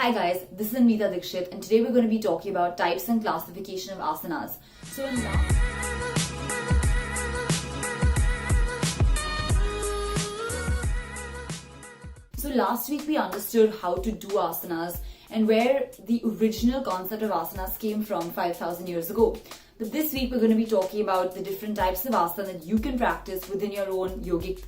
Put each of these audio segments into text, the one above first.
Hi guys, this is Anvita Dixit and today we're going to be talking about types and classification of asanas. So last week we understood how to do asanas and where the original concept of asanas came from 5,000 years ago. But this week we're going to be talking about the different types of asana that you can practice within your own yogic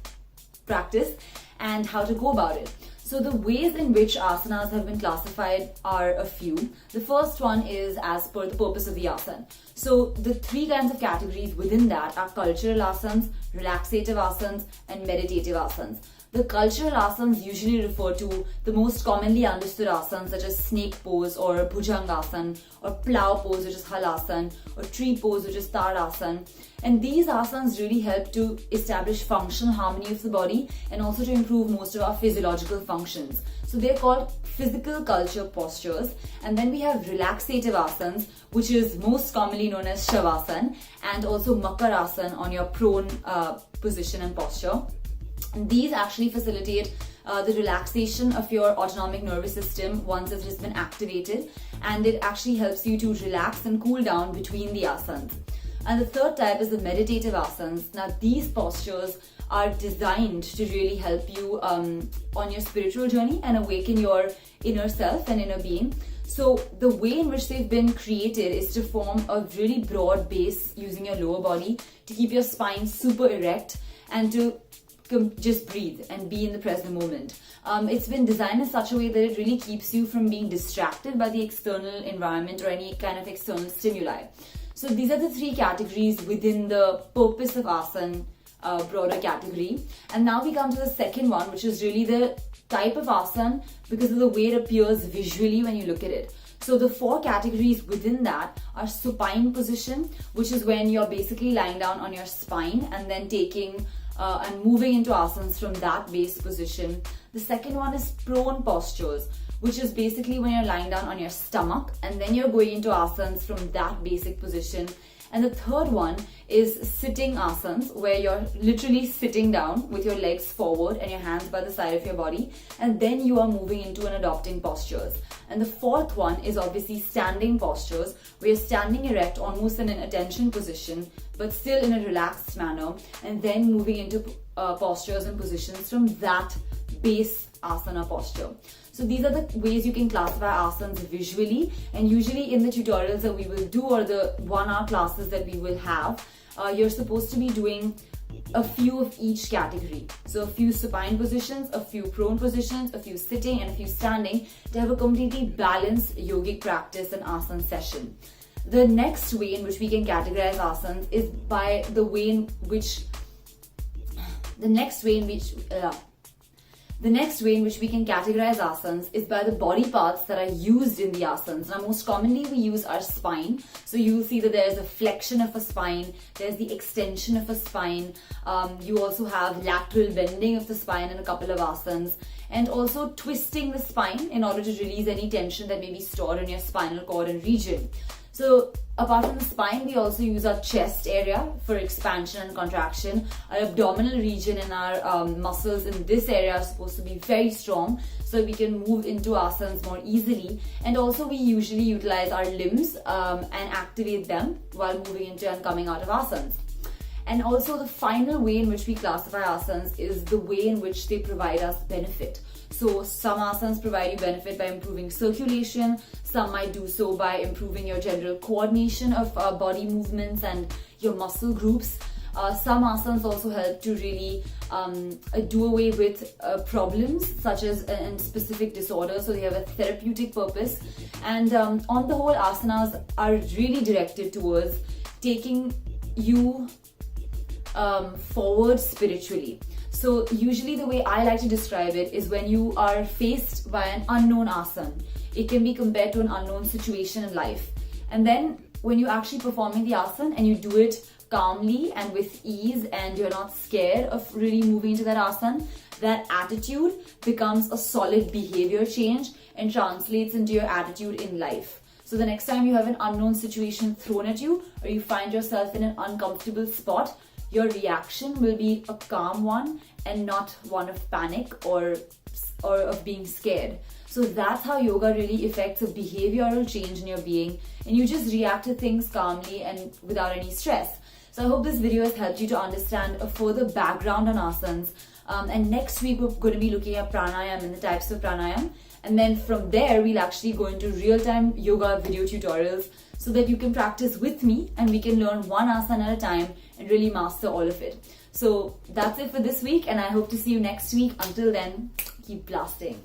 practice and how to go about it. So the ways in which asanas have been classified are a few. The first one is as per the purpose of the asana. So the three kinds of categories within that are cultural asanas, relaxative asanas, and meditative asanas. The cultural asanas usually refer to the most commonly understood asanas such as snake pose or bhujangasana, or plow pose which is halasana, or tree pose which is tadasana. And these asanas really help to establish functional harmony of the body and also to improve most of our physiological functions. So they're called physical culture postures. And then we have relaxative asanas, which is most commonly known as shavasana, and also makarasana on your prone position and posture. And these actually facilitate the relaxation of your autonomic nervous system once it has been activated, and it actually helps you to relax and cool down between the asanas. And the third type is the meditative asanas. Now these postures are designed to really help you on your spiritual journey and awaken your inner self and inner being. So the way in which they've been created is to form a really broad base using your lower body to keep your spine super erect and to just breathe and be in the present moment. It's been designed in such a way that it really keeps you from being distracted by the external environment or any kind of external stimuli. So these are the three categories within the purpose of asana broader category. And now we come to the second one, which is really the type of asana because of the way it appears visually when you look at it. So the four categories within that are supine position, which is when you're basically lying down on your spine and then taking and moving into asanas from that base position. The second one is prone postures, which is basically when you're lying down on your stomach and then you're going into asanas from that basic position. And the third one is sitting asanas, where you're literally sitting down with your legs forward and your hands by the side of your body, and then you are moving into an adopting postures. And the fourth one is obviously standing postures, where you're standing erect almost in an attention position, but still in a relaxed manner, and then moving into postures and positions from that base asana posture. So these are the ways you can classify asanas visually, and usually in the tutorials that we will do or the 1-hour classes that we will have, you're supposed to be doing a few of each category. So a few supine positions, a few prone positions, a few sitting, and a few standing to have a completely balanced yogic practice and asana session. The next way in which we can categorize asanas is by the way in which we can categorize asanas is by the body parts that are used in the asanas. Now, most commonly we use our spine. So you'll see that there's a flexion of a spine, there's the extension of a spine. You also have lateral bending of the spine in a couple of asanas, and also twisting the spine in order to release any tension that may be stored in your spinal cord and region. So apart from the spine, we also use our chest area for expansion and contraction. Our abdominal region and our muscles in this area are supposed to be very strong so we can move into asanas more easily. And also we usually utilize our limbs and activate them while moving into and coming out of asanas. And also the final way in which we classify asanas is the way in which they provide us benefit. So some asanas provide you benefit by improving circulation, some might do so by improving your general coordination of body movements and your muscle groups. Some asanas also help to really do away with problems such as and specific disorders, so they have a therapeutic purpose. And on the whole, asanas are really directed towards taking you forward spiritually. So usually the way I like to describe it is when you are faced by an unknown asana. It can be compared to an unknown situation in life. And then when you're actually performing the asana and you do it calmly and with ease and you're not scared of really moving into that asana, that attitude becomes a solid behavior change and translates into your attitude in life. So the next time you have an unknown situation thrown at you or you find yourself in an uncomfortable spot, your reaction will be a calm one and not one of panic or of being scared. So that's how yoga really affects a behavioral change in your being, and you just react to things calmly and without any stress. So I hope this video has helped you to understand a further background on asanas. And next week we're going to be looking at pranayama and the types of pranayama. And then from there we'll actually go into real-time yoga video tutorials so that you can practice with me and we can learn one asana at a time and really master all of it. So that's it for this week, and I hope to see you next week. Until then, keep blasting.